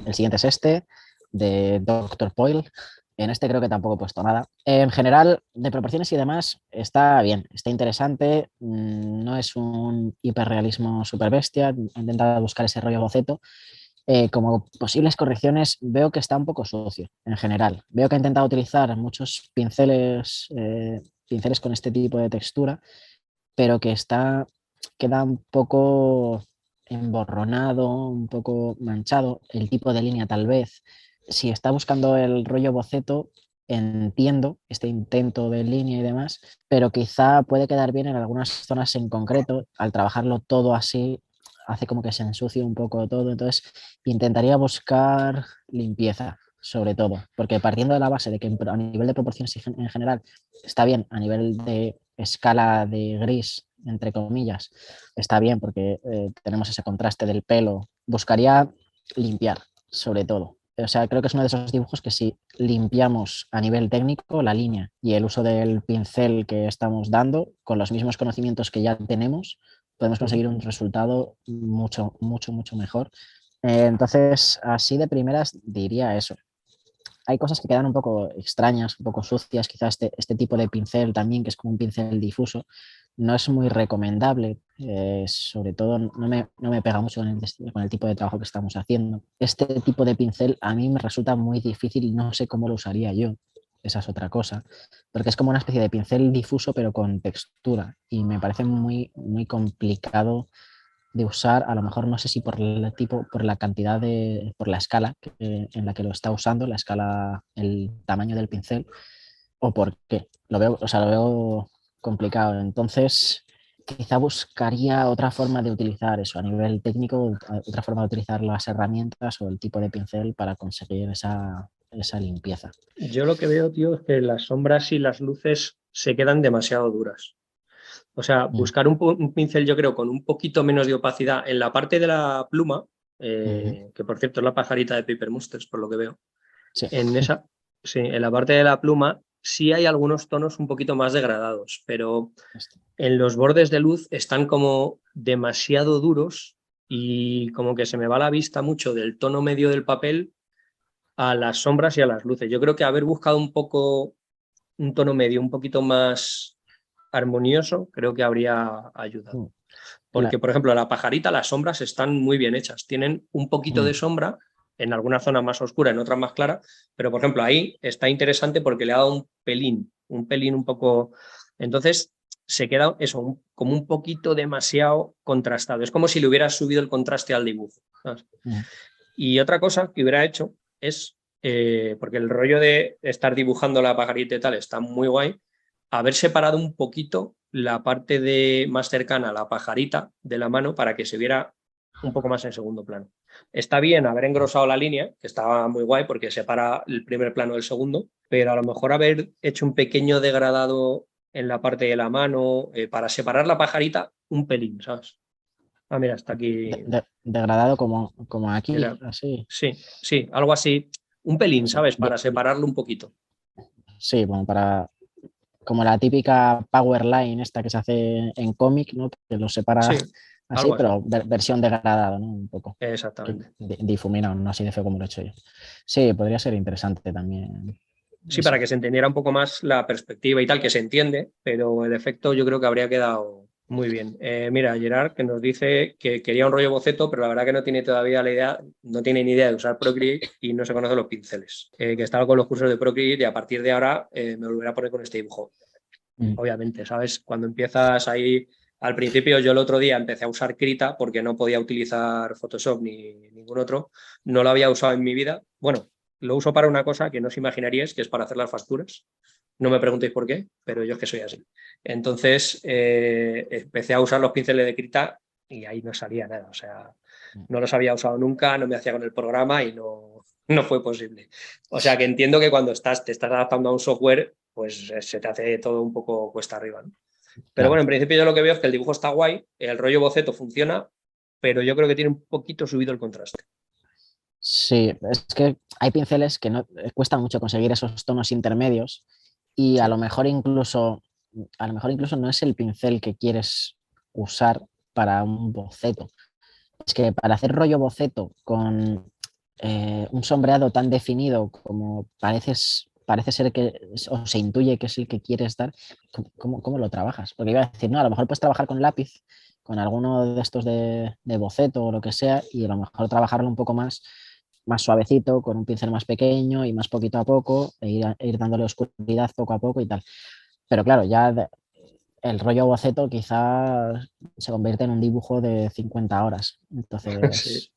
El siguiente es este, de Dr. Poyle. En este creo que tampoco he puesto nada. En general, de proporciones y demás, está bien, está interesante. No es un hiperrealismo super bestia. He intentado buscar ese rollo boceto. Como posibles correcciones, veo que está un poco sucio en general. Veo que ha intentado utilizar muchos pinceles con este tipo de textura, pero que queda un poco emborronado, un poco manchado, el tipo de línea tal vez. Si está buscando el rollo boceto, entiendo este intento de línea y demás, pero quizá puede quedar bien en algunas zonas en concreto. Al trabajarlo todo así, hace como que se ensucie un poco todo. Entonces, intentaría buscar limpieza, sobre todo, porque partiendo de la base de que a nivel de proporciones en general está bien, a nivel de escala de gris, entre comillas, está bien porque tenemos ese contraste del pelo. Buscaría limpiar, sobre todo. O sea, creo que es uno de esos dibujos que si limpiamos a nivel técnico la línea y el uso del pincel que estamos dando, con los mismos conocimientos que ya tenemos, podemos conseguir un resultado mucho, mucho, mucho mejor. Entonces, así de primeras diría eso. Hay cosas que quedan un poco extrañas, un poco sucias, quizás este tipo de pincel también, que es como un pincel difuso, no es muy recomendable, sobre todo no me pega mucho con el tipo de trabajo que estamos haciendo. Este tipo de pincel a mí me resulta muy difícil y no sé cómo lo usaría yo, esa es otra cosa, porque es como una especie de pincel difuso pero con textura y me parece muy, muy complicado de usar, a lo mejor no sé si por el tipo, por la cantidad por la escala en la que lo está usando, la escala, el tamaño del pincel, o por qué. Lo veo, o sea, lo veo complicado. Entonces, quizá buscaría otra forma de utilizar eso a nivel técnico, otra forma de utilizar las herramientas o el tipo de pincel para conseguir esa limpieza. Yo lo que veo, tío, es que las sombras y las luces se quedan demasiado duras. O sea, Mm, buscar un pincel, yo creo, con un poquito menos de opacidad en la parte de la pluma, ujú, que por cierto es la pajarita de Paper Monsters, por lo que veo. sí, En esa, sí, en la parte de la pluma sí hay algunos tonos un poquito más degradados, pero esto. en los bordes de luz están como demasiado duros y como que se me va la vista mucho del tono medio del papel a las sombras y a las luces. Yo creo que haber buscado un poco un tono medio un poquito más armonioso, creo que habría ayudado. Mm, la- Porque, por ejemplo, la pajarita, las sombras están muy bien hechas. Tienen un poquito de mm, sombra, en alguna zona más oscura, en otras más clara, pero, por ejemplo, ahí está interesante porque le ha dado un pelín un poco... Entonces, se queda eso, como un poquito demasiado contrastado. Es como si le hubieras subido el contraste al dibujo, ¿sabes? mm, Y otra cosa que hubiera hecho es, porque el rollo de estar dibujando la pajarita y tal está muy guay, haber separado un poquito la parte de más cercana a la pajarita de la mano para que se viera un poco más en segundo plano. Está bien haber engrosado la línea, que estaba muy guay porque separa el primer plano del segundo, pero a lo mejor haber hecho un pequeño degradado en la parte de la mano para separar la pajarita un pelín, ¿sabes? Ah, mira, está aquí. degradado como aquí, Mira, así. sí, sí, algo así, un pelín, Sí, ¿sabes? Para separarlo un poquito. sí, bueno, como la típica power line esta que se hace en cómic, ¿no? Que lo separa Sí, así, algo así, pero versión degradada, ¿no? Un poco. Que exactamente. difuminado, no así de feo como lo he hecho yo. Sí, podría ser interesante también Sí, para eso. que se entendiera un poco más la perspectiva y tal, que se entiende, pero el efecto yo creo que habría quedado muy bien. Mira, Gerard, que nos dice que quería un rollo boceto, pero la verdad que no tiene todavía la idea, no tiene ni idea de usar Procreate y no se conoce los pinceles. Que estaba con los cursos de Procreate y a partir de ahora me volveré a poner con este dibujo. Mm, Obviamente, ¿sabes? Cuando empiezas ahí, al principio yo el otro día empecé a usar Krita porque no podía utilizar Photoshop ni ningún otro, no lo había usado en mi vida. Bueno, lo uso para una cosa que no os imaginaríais, que es para hacer las facturas. No me preguntéis por qué, pero yo es que soy así. Entonces empecé a usar los pinceles de Krita y ahí no salía nada. O sea, mm. no los había usado nunca, no me hacía con el programa y no fue posible. O sea que entiendo que cuando te estás adaptando a un software, pues se te hace todo un poco cuesta arriba, ¿no? Pero Claro. bueno, en principio yo lo que veo es que el dibujo está guay, el rollo boceto funciona, pero yo creo que tiene un poquito subido el contraste. Sí, es que hay pinceles que no cuesta mucho conseguir esos tonos intermedios y Sí, a lo mejor incluso no es el pincel que quieres usar para un boceto. Es que para hacer rollo boceto con un sombreado tan definido como parece ser que, o se intuye que es el que quieres dar, ¿cómo lo trabajas? Porque iba a decir, no, a lo mejor puedes trabajar con lápiz, con alguno de estos de boceto o lo que sea, y a lo mejor trabajarlo un poco más suavecito, con un pincel más pequeño y más poquito a poco, ir dándole oscuridad poco a poco y tal. Pero claro, el rollo boceto quizás se convierte en un dibujo de 50 horas. Sí. Entonces,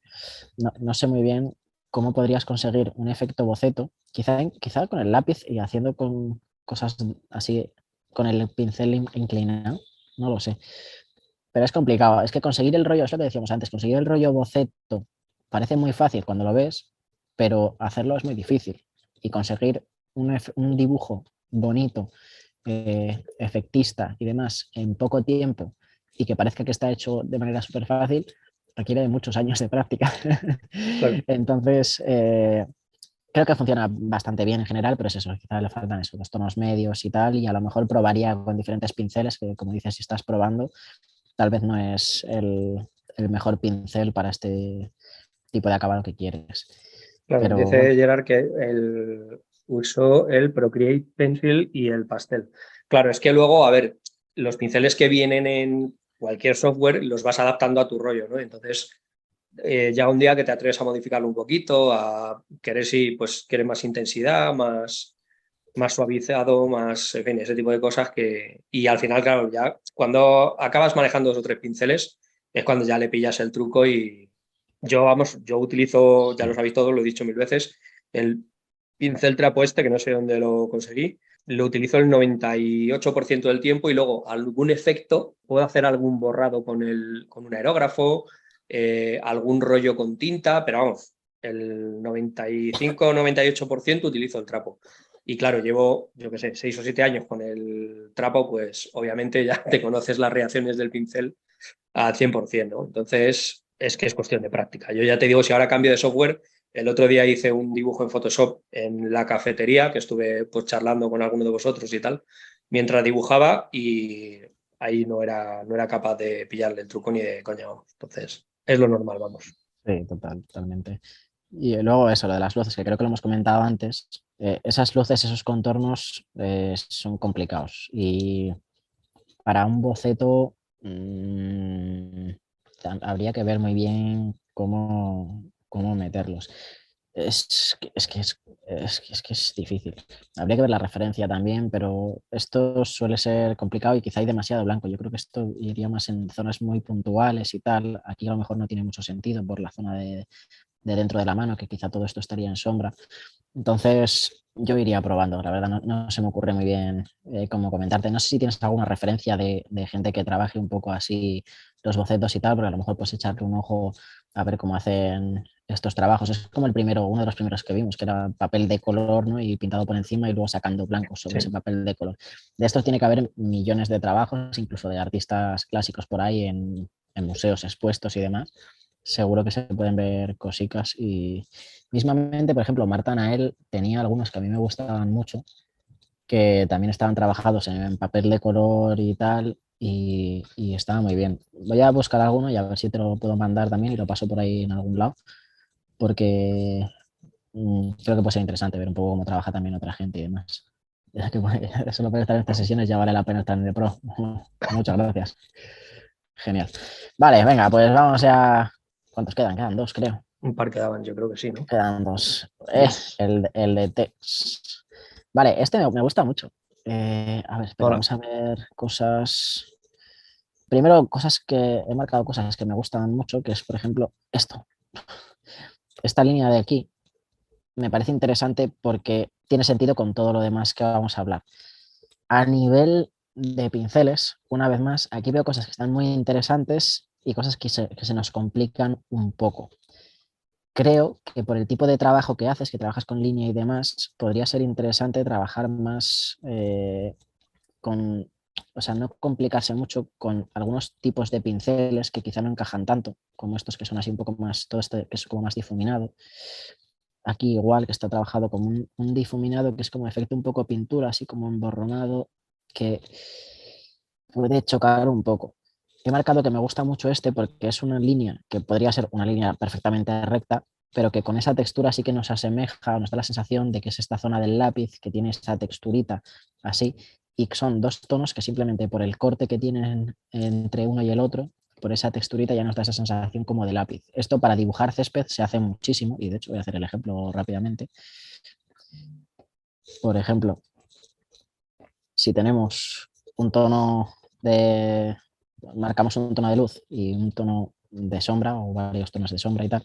no sé muy bien cómo podrías conseguir un efecto boceto, quizá con el lápiz y haciendo con cosas así, con el pincel inclinado, no lo sé. Pero es complicado, es que conseguir el rollo, es lo que decíamos antes, conseguir el rollo boceto parece muy fácil cuando lo ves, pero hacerlo es muy difícil. Y conseguir un dibujo bonito, efectista y demás en poco tiempo y que parezca que está hecho de manera súper fácil, requiere de muchos años de práctica. Claro. Entonces, creo que funciona bastante bien en general, pero es eso, quizás le faltan eso, los tonos medios y tal, y a lo mejor probaría con diferentes pinceles, que como dices, si estás probando, tal vez no es el mejor pincel para este tipo de acabado que quieres. Claro, Pero dice bueno, Gerard que usó el Procreate Pencil y el pastel. Claro, es que luego, a ver, los pinceles que vienen en cualquier software los vas adaptando a tu rollo, ¿no? Entonces, ya un día que te atreves a modificarlo un poquito, a querer si pues quieres más intensidad, más suavizado, más, en fin, ese tipo de cosas que... Y al final, claro, ya cuando acabas manejando 2 o 3 pinceles es cuando ya le pillas el truco y yo, vamos, yo utilizo, ya lo sí, sabéis todos, lo he dicho 1000 veces, el pincel trapo este, que no sé dónde lo conseguí, lo utilizo el 98% del tiempo y luego algún efecto, puedo hacer algún borrado con un aerógrafo, algún rollo con tinta, pero vamos, el 95-98% utilizo el trapo. Y claro, llevo, yo qué sé, 6 o 7 años con el trapo, pues obviamente ya te conoces las reacciones del pincel al 100%, ¿no? Entonces, es que es cuestión de práctica. Yo ya te digo, si ahora cambio de software, el otro día hice un dibujo en Photoshop en la cafetería, que estuve pues charlando con alguno de vosotros y tal, mientras dibujaba y ahí no era capaz de pillarle el truco ni de coña, vamos. Entonces, es lo normal, vamos. sí, totalmente. Y luego eso, lo de las luces, que creo que lo hemos comentado antes, esas luces, esos contornos son complicados. Y para un boceto habría que ver muy bien cómo meterlos. Es que es difícil. Habría que ver la referencia también, pero esto suele ser complicado y quizá hay demasiado blanco. Yo creo que esto iría más en zonas muy puntuales y tal. Aquí a lo mejor no tiene mucho sentido por la zona de dentro de la mano, que quizá todo esto estaría en sombra. Entonces, yo iría probando, la verdad, no se me ocurre muy bien cómo comentarte. No sé si tienes alguna referencia de gente que trabaje un poco así los bocetos y tal, porque a lo mejor puedes echarle un ojo a ver cómo hacen estos trabajos. Es como uno de los primeros que vimos, que era papel de color, ¿no? Y pintado por encima y luego sacando blancos sobre ese Sí. papel de color. De estos tiene que haber millones de trabajos, incluso de artistas clásicos por ahí en museos expuestos y demás. Seguro que se pueden ver cositas y mismamente, por ejemplo, Marta Nael tenía algunos que a mí me gustaban mucho, que también estaban trabajados en papel de color y tal, y estaba muy bien. Voy a buscar alguno y a ver si te lo puedo mandar también y lo paso por ahí en algún lado, porque creo que puede ser interesante ver un poco cómo trabaja también otra gente y demás. Ya que solo por estar en estas sesiones ya vale la pena estar en el pro. Muchas gracias. Genial. Vale, venga, pues vamos ya. ¿Cuántos quedan? Quedan dos, creo. Un par quedaban, yo creo que sí, ¿no? Quedan dos. Yes. El de Tex. Vale, este me gusta mucho. A ver, espera, Hola. vamos a ver cosas. Primero, cosas que he marcado, cosas que me gustan mucho, que es, por ejemplo, esto. Esta línea de aquí me parece interesante porque tiene sentido con todo lo demás que vamos a hablar. A nivel de pinceles, una vez más, aquí veo cosas que están muy interesantes y cosas que se nos complican un poco. Creo que por el tipo de trabajo que haces, que trabajas con línea y demás, podría ser interesante trabajar más con, o sea, no complicarse mucho con algunos tipos de pinceles que quizá no encajan tanto, como estos que son así un poco más, todo esto que es como más difuminado. Aquí igual que está trabajado como un difuminado que es como efecto un poco pintura, así como emborronado, que puede chocar un poco. He marcado que me gusta mucho este porque es una línea que podría ser una línea perfectamente recta, pero que con esa textura sí que nos asemeja, o nos da la sensación de que es esta zona del lápiz que tiene esa texturita así, y que son dos tonos que simplemente por el corte que tienen entre uno y el otro, por esa texturita ya nos da esa sensación como de lápiz. Esto para dibujar césped se hace muchísimo, y de hecho voy a hacer el ejemplo rápidamente. Por ejemplo, si tenemos un tono de... marcamos un tono de luz y un tono de sombra o varios tonos de sombra y tal,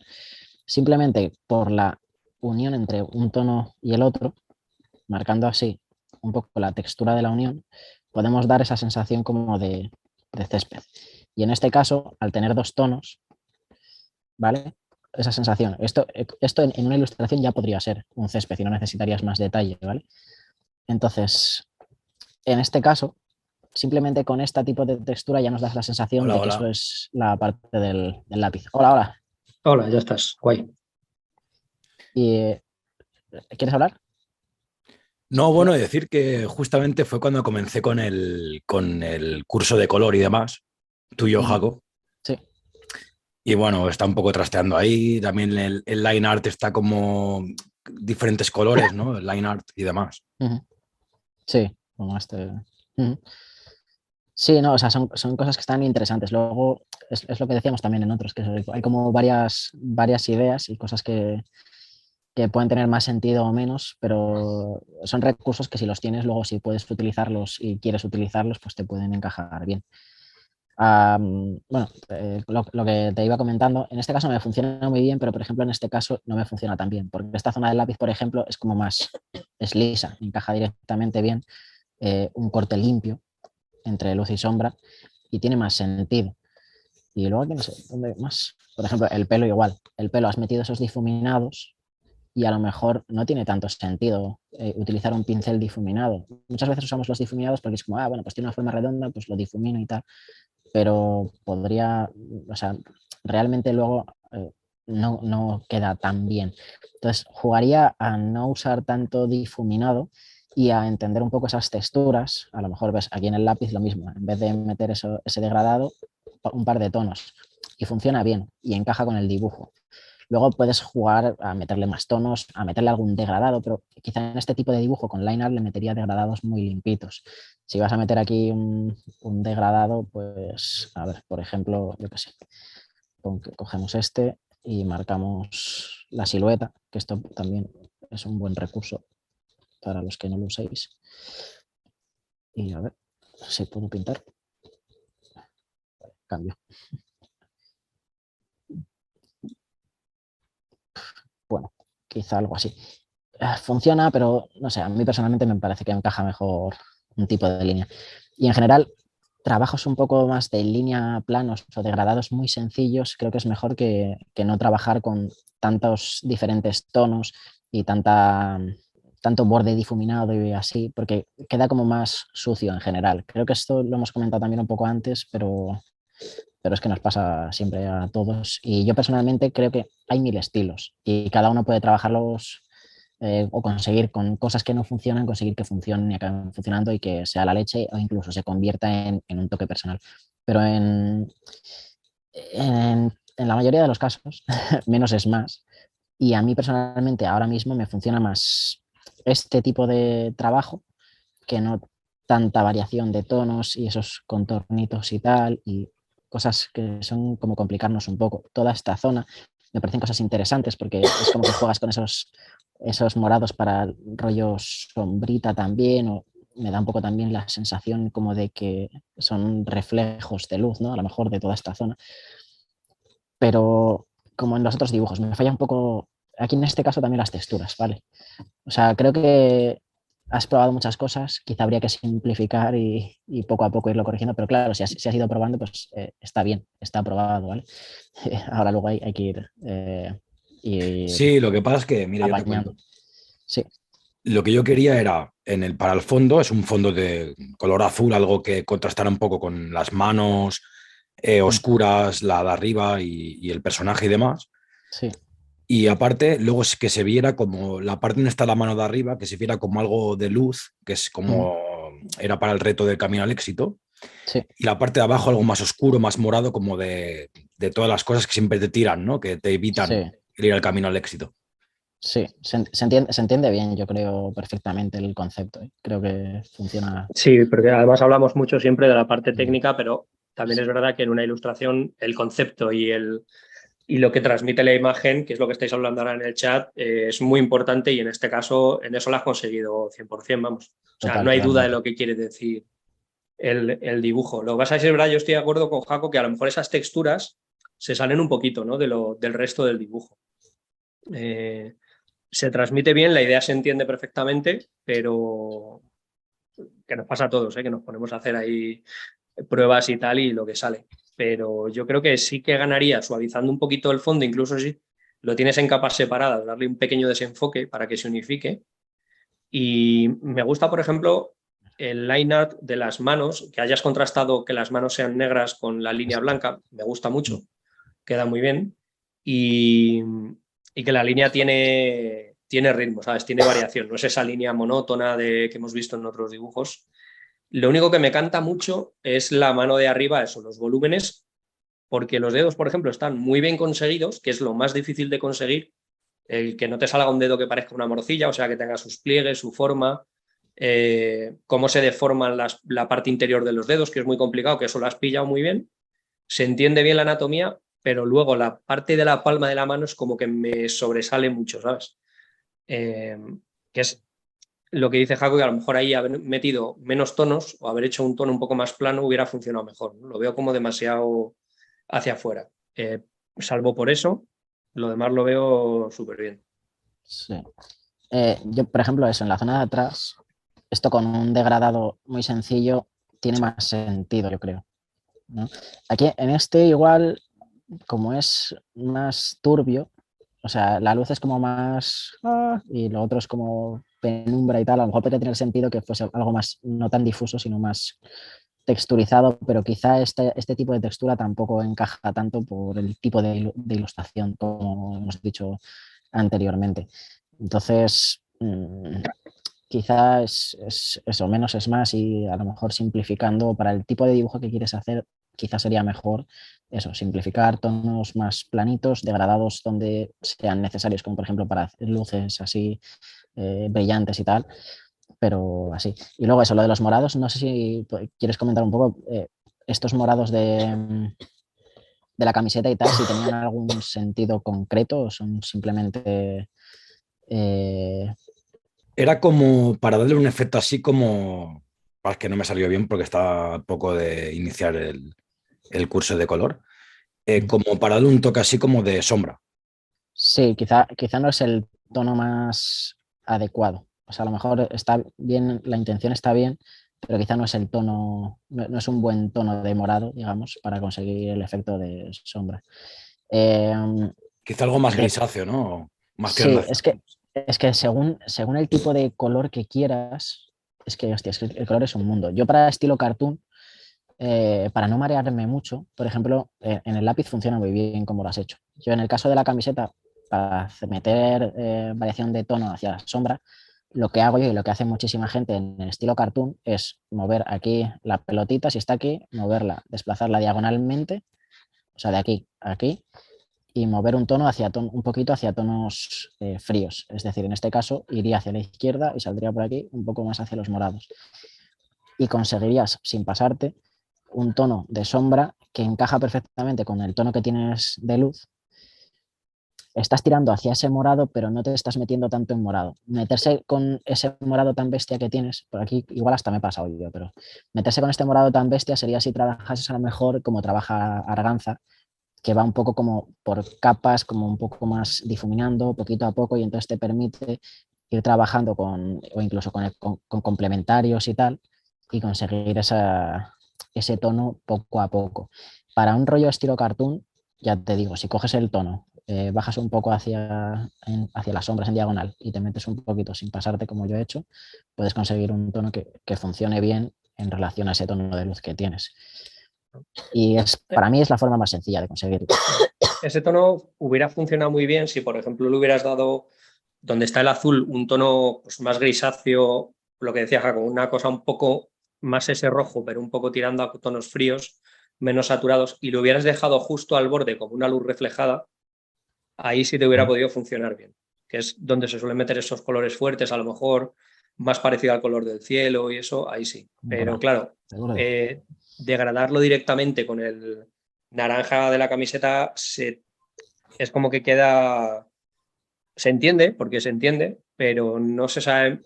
simplemente por la unión entre un tono y el otro, marcando así un poco la textura de la unión, podemos dar esa sensación como de césped. Y en este caso, al tener dos tonos, ¿vale? Esa sensación. Esto en una ilustración ya podría ser un césped y no necesitarías más detalle, ¿vale? Entonces, en este caso, simplemente con este tipo de textura ya nos das la sensación Hola, de que eso hola. es la parte del lápiz. Hola, hola. Hola, ya estás. Guay. ¿Y quieres hablar? No, bueno, decir que justamente fue cuando comencé con el curso de color y demás, tuyo, Jaco. Sí. Y bueno, está un poco trasteando ahí. También el line art está como diferentes colores, ¿no? El line art y demás. Sí, como este. Sí, no, o sea, son cosas que están interesantes. Luego, es lo que decíamos también en otros, que hay como varias ideas y cosas que pueden tener más sentido o menos, pero son recursos que si los tienes, luego si puedes utilizarlos y quieres utilizarlos, pues te pueden encajar bien. Bueno, lo que te iba comentando, en este caso me funciona muy bien, pero por ejemplo en este caso no me funciona tan bien, porque esta zona del lápiz, por ejemplo, es como es lisa, encaja directamente bien, un corte limpio entre luz y sombra y tiene más sentido. Y luego aquí no sé, ¿dónde más? Por ejemplo, el pelo igual, el pelo has metido esos difuminados y a lo mejor no tiene tanto sentido utilizar un pincel difuminado. Muchas veces usamos los difuminados porque es como, bueno, pues tiene una forma redonda, pues lo difumino y tal, pero podría, o sea, realmente luego no queda tan bien. Entonces, jugaría a no usar tanto difuminado y a entender un poco esas texturas. A lo mejor ves aquí en el lápiz lo mismo, en vez de meter ese degradado, un par de tonos. Y funciona bien y encaja con el dibujo. Luego puedes jugar a meterle más tonos, a meterle algún degradado, pero quizá en este tipo de dibujo con line art le metería degradados muy limpitos. Si vas a meter aquí un degradado, pues a ver, por ejemplo, yo qué sé, cogemos este y marcamos la silueta, que esto también es un buen recurso para los que no lo uséis. Y a ver si puedo pintar. Cambio. Bueno, quizá algo así. Funciona, pero no sé, a mí personalmente me parece que encaja mejor un tipo de línea. Y en general, trabajos un poco más de línea planos o degradados muy sencillos, creo que es mejor que no trabajar con tantos diferentes tonos y tanto borde difuminado y así, porque queda como más sucio en general. Creo que esto lo hemos comentado también un poco antes, pero es que nos pasa siempre a todos. Y yo personalmente creo que hay 1000 estilos y cada uno puede trabajarlos o conseguir con cosas que no funcionan, conseguir que funcionen y acaben funcionando y que sea la leche o incluso se convierta en un toque personal. Pero en la mayoría de los casos, menos es más. Y a mí personalmente ahora mismo me funciona más este tipo de trabajo que no tanta variación de tonos y esos contornitos y tal, y cosas que son como complicarnos un poco. Toda esta zona me parecen cosas interesantes porque es como que juegas con esos morados para rollos sombrita también, o me da un poco también la sensación como de que son reflejos de luz, ¿no? A lo mejor de toda esta zona. Pero como en los otros dibujos, me falla un poco, aquí en este caso también las texturas, ¿vale? O sea, creo que has probado muchas cosas, quizá habría que simplificar y poco a poco irlo corrigiendo, pero claro, si has ido probando, pues está bien, está aprobado, ¿vale? Ahora luego hay que ir Sí, lo que pasa es que, mira, yo te apañando. cuento. Sí. Lo que yo quería era, para el fondo, es un fondo de color azul, algo que contrastara un poco con las manos oscuras, la de arriba y el personaje y demás. Sí. Y aparte, luego es que se viera como la parte donde está la mano de arriba, que se viera como algo de luz, que es como era para el reto del camino al éxito. Sí. Y la parte de abajo algo más oscuro, más morado, como de todas las cosas que siempre te tiran, ¿no? Que te evitan Sí. ir al camino al éxito. Sí, se entiende bien, yo creo perfectamente el concepto. Creo que funciona. Sí, porque además hablamos mucho siempre de la parte técnica, pero también es Sí, verdad que en una ilustración el concepto y lo que transmite la imagen, que es lo que estáis hablando ahora en el chat, es muy importante y en este caso en eso lo has conseguido 100%, vamos. O sea, no hay duda de totalmente. lo que quiere decir el dibujo. Lo que pasa es que es verdad, yo estoy de acuerdo con Jaco que a lo mejor esas texturas se salen un poquito, ¿no? Del resto del dibujo. Se transmite bien, la idea se entiende perfectamente, pero que nos pasa a todos, que nos ponemos a hacer ahí pruebas y tal y lo que sale. Pero yo creo que sí que ganaría suavizando un poquito el fondo, incluso si lo tienes en capas separadas, darle un pequeño desenfoque para que se unifique. Y me gusta, por ejemplo, el line art de las manos, que hayas contrastado que las manos sean negras con la línea blanca, me gusta mucho, queda muy bien. Y, y que la línea tiene ritmo, ¿sabes? Tiene variación, no es esa línea monótona que hemos visto en otros dibujos. Lo único que me canta mucho es la mano de arriba, eso, los volúmenes, porque los dedos, por ejemplo, están muy bien conseguidos, que es lo más difícil de conseguir, el que no te salga un dedo que parezca una morcilla, o sea, que tenga sus pliegues, su forma, cómo se deforman la parte interior de los dedos, que es muy complicado, que eso lo has pillado muy bien, se entiende bien la anatomía, pero luego la parte de la palma de la mano es como que me sobresale mucho, ¿sabes? Que es lo que dice Jaco, que a lo mejor ahí haber metido menos tonos o haber hecho un tono un poco más plano hubiera funcionado mejor, ¿no? Lo veo como demasiado hacia afuera. Salvo por eso, lo demás lo veo súper bien. Sí. Yo, por ejemplo, eso, en la zona de atrás, esto con un degradado muy sencillo tiene más sentido, yo creo, ¿no? Aquí en este igual, como es más turbio, o sea, la luz es como más y lo otro es como penumbra y tal, a lo mejor podría tener sentido que fuese algo más, no tan difuso, sino más texturizado, pero quizá este tipo de textura tampoco encaja tanto por el tipo de ilustración, como hemos dicho anteriormente. Entonces, quizá es eso, menos es más y a lo mejor simplificando para el tipo de dibujo que quieres hacer, quizás sería mejor eso, simplificar tonos más planitos, degradados donde sean necesarios, como por ejemplo para hacer luces así brillantes y tal, pero así. Y luego eso, lo de los morados, no sé si quieres comentar un poco estos morados de la camiseta y tal, si tenían algún sentido concreto o son simplemente... eh, Era como para darle un efecto así como, es que no me salió bien porque estaba a poco de iniciar el curso de color, como para darle un toque así como de sombra. Sí, quizá no es el tono más adecuado. O sea, a lo mejor está bien, la intención está bien, pero quizá no es el tono, no es un buen tono de morado, digamos, para conseguir el efecto de sombra. Eh, Quizá algo más de- grisáceo, ¿no? Más tirando sí, hacia... es que según el tipo de color que quieras, hostia, es que el color es un mundo. Yo para estilo cartoon, para no marearme mucho, por ejemplo, en el lápiz funciona muy bien como lo has hecho. Yo en el caso de la camiseta, para meter variación de tono hacia la sombra, lo que hago yo y lo que hace muchísima gente en el estilo cartoon es mover aquí la pelotita, si está aquí, moverla, desplazarla diagonalmente, o sea, de aquí a aquí, y mover un tono un poquito hacia tonos fríos. Es decir, en este caso iría hacia la izquierda y saldría por aquí un poco más hacia los morados. Y conseguirías, sin pasarte, un tono de sombra que encaja perfectamente con el tono que tienes de luz. Estás tirando hacia ese morado, pero no te estás metiendo tanto en morado. Meterse con ese morado tan bestia que tienes, por aquí igual hasta me he pasado yo, pero meterse con este morado tan bestia sería si trabajases a lo mejor como trabaja Arganza, que va un poco como por capas, como un poco más difuminando poquito a poco y entonces te permite ir trabajando o incluso con complementarios y tal y conseguir ese tono poco a poco. Para un rollo estilo cartoon, ya te digo, si coges el tono, bajas un poco hacia las sombras en diagonal y te metes un poquito sin pasarte como yo he hecho, puedes conseguir un tono que funcione bien en relación a ese tono de luz que tienes. Y para mí es la forma más sencilla de conseguirlo. Ese tono hubiera funcionado muy bien si, por ejemplo, le hubieras dado donde está el azul un tono pues, más grisáceo, lo que decía Jaco, una cosa un poco más ese rojo, pero un poco tirando a tonos fríos, menos saturados, y lo hubieras dejado justo al borde como una luz reflejada, ahí sí te hubiera podido funcionar bien, que es donde se suelen meter esos colores fuertes, a lo mejor más parecido al color del cielo y eso, ahí sí. Pero claro, degradarlo directamente con el naranja de la camiseta es como que queda, se entiende, porque se entiende, pero no se sabe,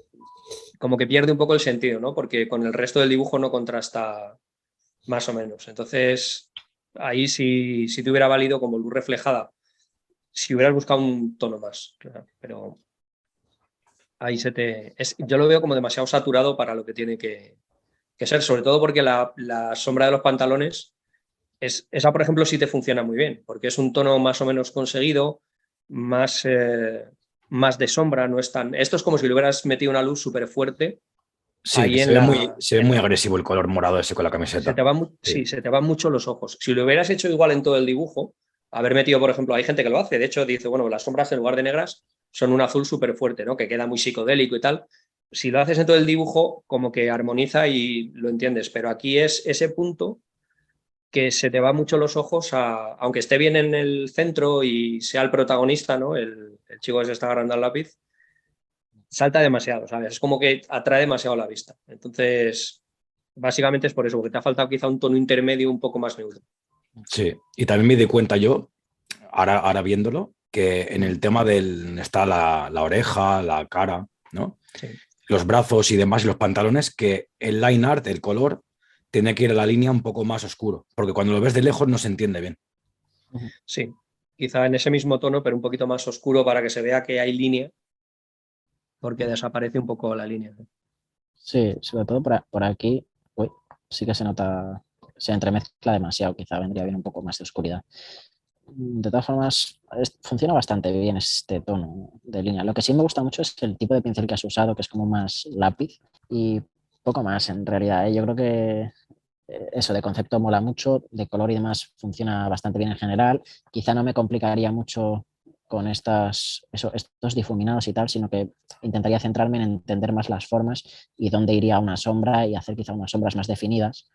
como que pierde un poco el sentido, ¿no? Porque con el resto del dibujo no contrasta más o menos. Entonces, ahí sí te hubiera valido como luz reflejada, si hubieras buscado un tono más, claro, pero ahí yo lo veo como demasiado saturado para lo que tiene que ser, sobre todo porque la sombra de los pantalones, esa por ejemplo sí te funciona muy bien, porque es un tono más o menos conseguido, más, más de sombra, no es tan... Esto es como si le hubieras metido una luz súper fuerte Sí, que ahí se ve muy agresivo el color morado ese con la camiseta. Sí, se te van mucho los ojos. Si lo hubieras hecho igual en todo el dibujo, haber metido, por ejemplo, hay gente que lo hace, de hecho dice, bueno, las sombras en lugar de negras son un azul súper fuerte, ¿no? Que queda muy psicodélico y tal. Si lo haces en todo el dibujo, como que armoniza y lo entiendes, pero aquí es ese punto que se te va mucho los ojos, aunque esté bien en el centro y sea el protagonista, ¿no? El chico que se está agarrando al lápiz, salta demasiado, ¿sabes? Es como que atrae demasiado la vista. Entonces, básicamente es por eso, porque te ha faltado quizá un tono intermedio un poco más neutro. Sí, y también me di cuenta yo, ahora viéndolo, que en el tema está la oreja, la cara, ¿no? Sí. Los brazos y demás, y los pantalones, que el line art, el color, tiene que ir a la línea un poco más oscuro, porque cuando lo ves de lejos no se entiende bien. Sí, quizá en ese mismo tono, pero un poquito más oscuro para que se vea que hay línea, porque desaparece un poco la línea. Sí, sobre todo por aquí, uy, sí que se nota, se entremezcla demasiado, quizá vendría bien un poco más de oscuridad. De todas formas, funciona bastante bien este tono de línea. Lo que sí me gusta mucho es el tipo de pincel que has usado, que es como más lápiz y poco más en realidad, ¿eh? Yo creo que eso de concepto mola mucho, de color y demás funciona bastante bien en general. Quizá no me complicaría mucho con estos difuminados y tal, sino que intentaría centrarme en entender más las formas y dónde iría una sombra y hacer quizá unas sombras más definidas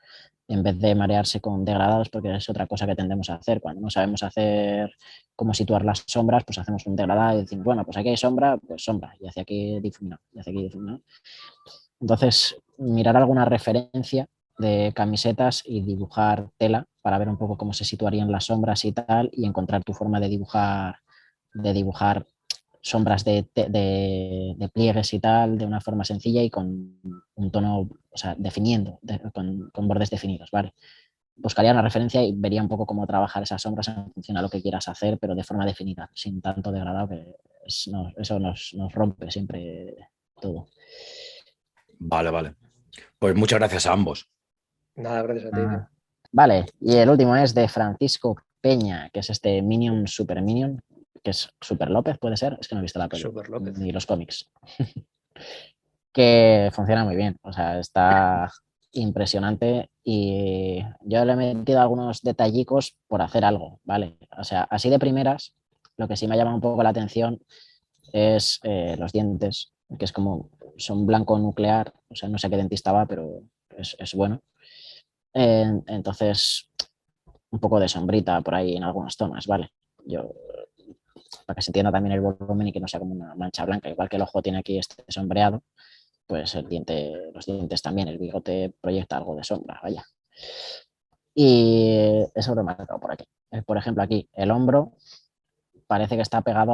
en vez de marearse con degradados, porque es otra cosa que tendemos a hacer. Cuando no sabemos hacer cómo situar las sombras, pues hacemos un degradado y decimos, bueno, pues aquí hay sombra, pues sombra, y hacia aquí difuminado, y hacia aquí difuminado. Entonces, mirar alguna referencia de camisetas y dibujar tela para ver un poco cómo se situarían las sombras y tal, y encontrar tu forma de dibujar sombras de pliegues y tal de una forma sencilla y con un tono, o sea, definiendo, con bordes definidos, ¿vale? Buscaría una referencia y vería un poco cómo trabajar esas sombras en función a lo que quieras hacer, pero de forma definida, sin tanto degradado, que eso nos rompe siempre todo. Vale. Pues muchas gracias a ambos. Nada, gracias a ti, tío. Vale, y el último es de Francisco Peña, que es este Minion Super Minion, que es Super López, puede ser, es que no he visto la película Super López. ni los cómics. Que funciona muy bien, o sea, está impresionante y yo le he metido algunos detallicos por hacer algo, ¿vale? O sea, así de primeras, lo que sí me llama un poco la atención es los dientes, que es como, son blanco nuclear, o sea, no sé qué dentista va, pero es bueno. Entonces, un poco de sombrita por ahí en algunas zonas, ¿vale? Yo, para que se entienda también el volumen y que no sea como una mancha blanca, igual que el ojo tiene aquí este sombreado, pues los dientes también, el bigote proyecta algo de sombra, vaya. Y eso lo he marcado por aquí. Por ejemplo, aquí el hombro parece que está pegado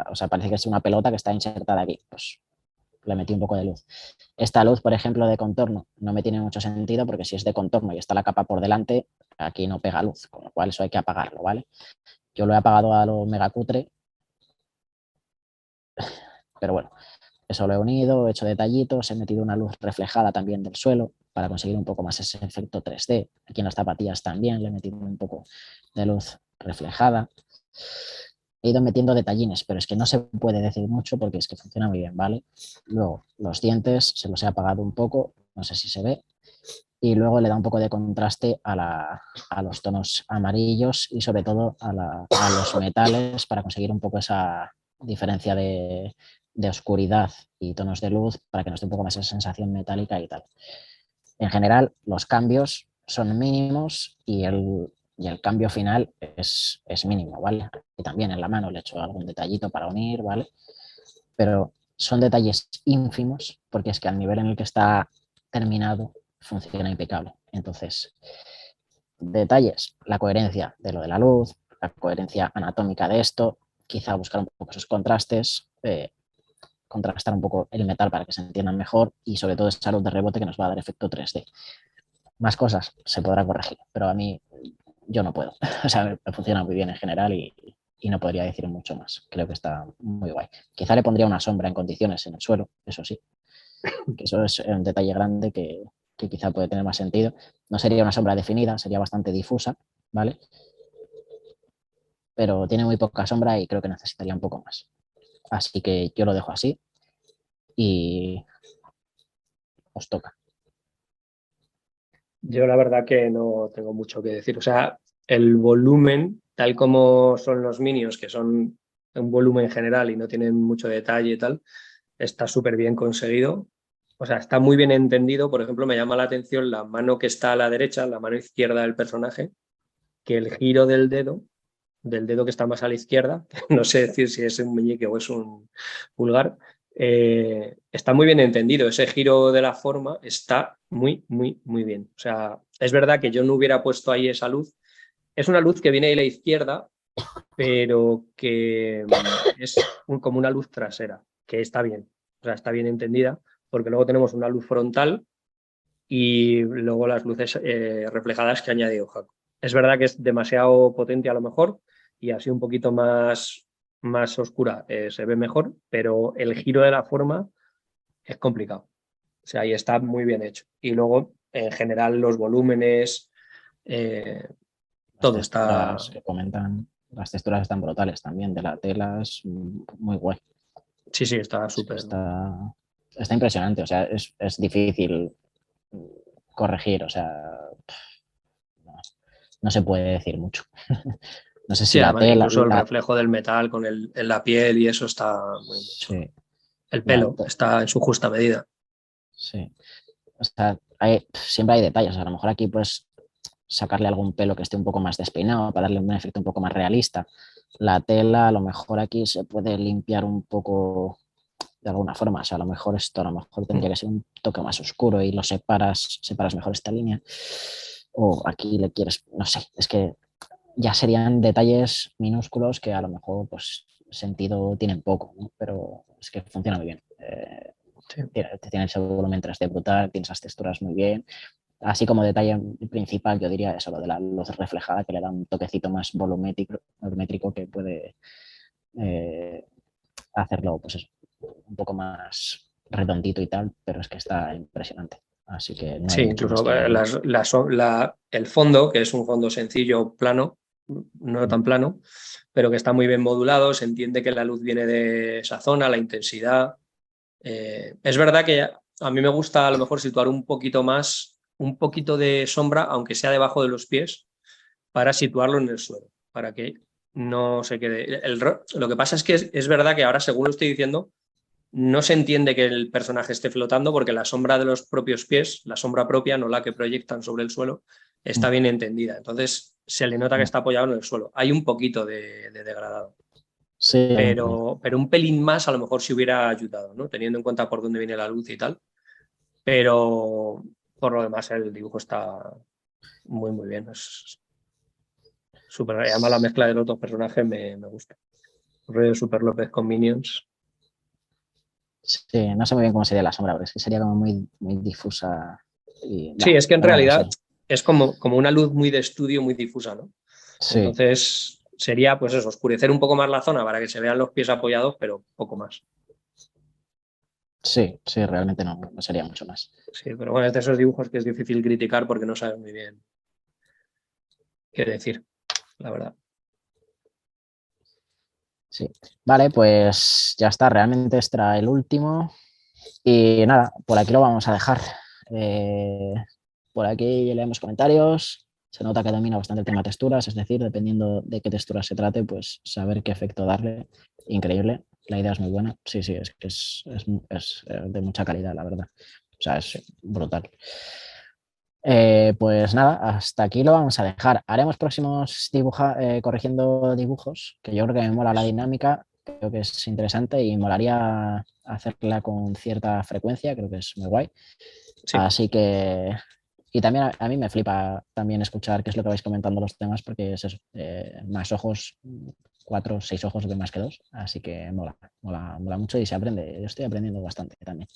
o sea, parece que es una pelota que está insertada aquí. Pues le metí un poco de luz. Esta luz, por ejemplo, de contorno, no me tiene mucho sentido porque si es de contorno y está la capa por delante, aquí no pega luz, con lo cual eso hay que apagarlo, ¿vale? Yo lo he apagado a lo megacutre, pero bueno, eso lo he unido, he hecho detallitos, he metido una luz reflejada también del suelo para conseguir un poco más ese efecto 3D. Aquí en las zapatillas también le he metido un poco de luz reflejada. He ido metiendo detallines, pero es que no se puede decir mucho porque es que funciona muy bien, ¿vale? Luego, los dientes se los he apagado un poco, no sé si se ve, y luego le da un poco de contraste a los tonos amarillos y sobre todo a los metales para conseguir un poco esa diferencia de oscuridad y tonos de luz para que nos dé un poco más esa sensación metálica y tal. En general, los cambios son mínimos y y el cambio final es mínimo, ¿vale? Y también en la mano le he hecho algún detallito para unir, ¿vale? Pero son detalles ínfimos porque es que al nivel en el que está terminado funciona impecable. Entonces, detalles, la coherencia de lo de la luz, la coherencia anatómica de esto, quizá buscar un poco esos contrastes, contrastar un poco el metal para que se entiendan mejor y sobre todo esa luz de rebote que nos va a dar efecto 3D. Más cosas se podrá corregir, pero a mí yo no puedo. O sea, me funciona muy bien en general y no podría decir mucho más. Creo que está muy guay. Quizá le pondría una sombra en condiciones en el suelo, eso sí, que eso es un detalle grande que quizá puede tener más sentido. No sería una sombra definida, sería bastante difusa, ¿vale? Pero tiene muy poca sombra y creo que necesitaría un poco más. Así que yo lo dejo así y os toca. Yo la verdad que no tengo mucho que decir. O sea, el volumen, tal como son los Minions, que son un volumen general y no tienen mucho detalle y tal, está súper bien conseguido. O sea, está muy bien entendido. Por ejemplo, me llama la atención la mano que está a la derecha, la mano izquierda del personaje, que el giro del dedo que está más a la izquierda, no sé decir si es un meñique o es un pulgar, está muy bien entendido. Ese giro de la forma está muy, muy, muy bien. O sea, es verdad que yo no hubiera puesto ahí esa luz. Es una luz que viene de la izquierda, pero que es como una luz trasera, que está bien. O sea, está bien entendida, porque luego tenemos una luz frontal y luego las luces reflejadas que ha añadido Jaco. Es verdad que es demasiado potente a lo mejor y así un poquito más oscura se ve mejor, pero el giro de la forma es complicado. O sea, ahí está muy bien hecho. Y luego, en general, los volúmenes, Las todo está... texturas que comentan, las texturas están brutales también de la tela, es muy guay. Sí, sí, está Es que súper... está impresionante, o sea, es difícil corregir, o sea, no, no se puede decir mucho. No sé si Sí, la además, tela, incluso el reflejo del metal con en la piel y eso está muy bien hecho. sí, El la, pelo está en su justa medida. sí. O sea, siempre hay detalles. A lo mejor aquí puedes sacarle algún pelo que esté un poco más despeinado para darle un efecto un poco más realista. La tela, a lo mejor aquí se puede limpiar un poco de alguna forma. O sea, a lo mejor esto, a lo mejor tendría que ser un toque más oscuro y lo separas mejor esta línea. O aquí le quieres, no sé, es que ya serían detalles minúsculos que a lo mejor pues sentido tienen poco, ¿no? Pero es que funciona muy bien. Sí. Tiene ese volumen 3D brutal, tiene esas texturas muy bien. Así como detalle principal, yo diría eso, lo de la luz reflejada, que le da un toquecito más volumétrico que puede hacerlo, pues eso, un poco más redondito y tal, pero es que está impresionante. Así que no hay Sí, mucho más incluso que añadir. el fondo, que es un fondo sencillo, plano, no tan plano, pero que está muy bien modulado, se entiende que la luz viene de esa zona, la intensidad. Es verdad que a mí me gusta a lo mejor situar un poquito más, un poquito de sombra, aunque sea debajo de los pies, para situarlo en el suelo, para que no se quede. Lo que pasa es que es verdad que ahora, según lo estoy diciendo, no se entiende que el personaje esté flotando porque la sombra de los propios pies, la sombra propia, no la que proyectan sobre el suelo, está bien entendida. Entonces se le nota que está apoyado en el suelo. Hay un poquito de degradado, Sí, pero un pelín más a lo mejor si hubiera ayudado, ¿no? Teniendo en cuenta por dónde viene la luz y tal. Pero por lo demás el dibujo está muy, muy bien. Es súper. Además la mezcla de los dos personajes me gusta. El rollo de Super López con Minions. sí, no sé muy bien cómo sería la sombra, pero es que sería como muy, muy difusa. Y, Sí, es que en pero bueno, realidad sí. es como una luz muy de estudio, muy difusa, ¿no? Sí, Entonces sería, pues eso, oscurecer un poco más la zona para que se vean los pies apoyados, pero poco más. sí, sí, realmente no sería mucho más. Sí, pero bueno, es de esos dibujos que es difícil criticar porque no sabes muy bien qué decir, la verdad. Sí. Vale, pues ya está, realmente este era el último. Y nada, por aquí lo vamos a dejar. Eh, por aquí leemos comentarios. Se nota que domina bastante el tema texturas, es decir, dependiendo de qué textura se trate, pues saber qué efecto darle. Increíble. La idea es muy buena. Sí, sí, es que es de mucha calidad, la verdad. O sea, es brutal. Pues nada, hasta aquí lo vamos a dejar. Haremos próximos corrigiendo dibujos, que yo creo que me mola la dinámica, creo que es interesante y molaría hacerla con cierta frecuencia, creo que es muy guay. Sí. Así que... Y también a mí me flipa también escuchar qué es lo que vais comentando los temas, porque es eso, más ojos, 4 o 6 ojos ven más que 2, así que mola mucho y se aprende. Yo estoy aprendiendo bastante también.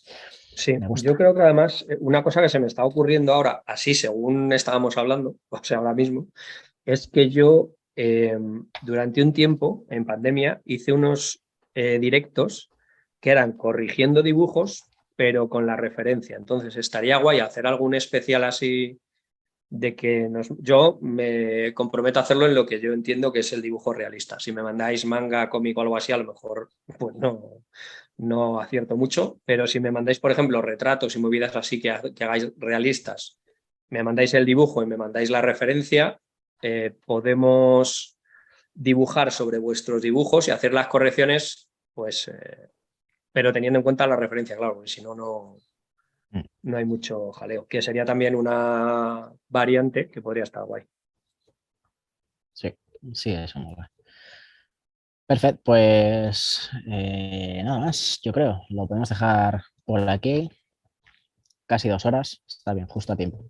Sí, Me gusta. yo creo que además una cosa que se me está ocurriendo ahora, así según estábamos hablando, o sea, ahora mismo, es que yo durante un tiempo, en pandemia, hice unos directos que eran corrigiendo dibujos, pero con la referencia. Entonces, estaría guay hacer algún especial así de que yo me comprometo a hacerlo en lo que yo entiendo que es el dibujo realista. Si me mandáis manga, cómic o algo así, a lo mejor pues no acierto mucho, pero si me mandáis, por ejemplo, retratos y movidas así que hagáis realistas, me mandáis el dibujo y me mandáis la referencia, podemos dibujar sobre vuestros dibujos y hacer las correcciones, pues, pero teniendo en cuenta la referencia, claro, porque si no, no hay mucho jaleo, que sería también una variante que podría estar guay. Sí, eso me guay. Perfecto, pues nada más, yo creo. Lo podemos dejar por aquí. Casi 2 horas. Está bien, justo a tiempo.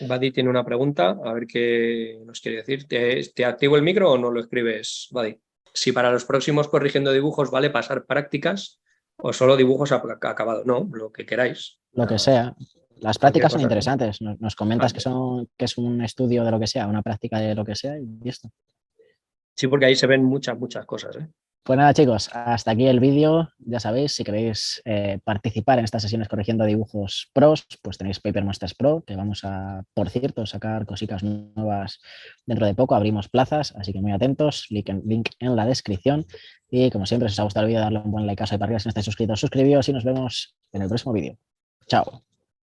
Buddy tiene una pregunta, a ver qué nos quiere decir. ¿Te activo el micro o no lo escribes, Buddy? Si para los próximos corrigiendo dibujos vale pasar prácticas o solo dibujos acabados. No, lo que queráis. Lo que sea. Las Cualquier prácticas son cosa. interesantes. Nos comentas Vale. que es un estudio de lo que sea, una práctica de lo que sea y esto. Sí, porque ahí se ven muchas cosas. Pues nada, chicos, hasta aquí el vídeo. Ya sabéis, si queréis participar en estas sesiones corrigiendo dibujos pros, pues tenéis Paper Masters Pro, que vamos a, por cierto, sacar cositas nuevas dentro de poco. Abrimos plazas, así que muy atentos. Link en la descripción. Y como siempre, si os ha gustado el vídeo, darle un buen like y para arriba si no estáis suscritos, suscribíos y nos vemos en el próximo vídeo. Chao.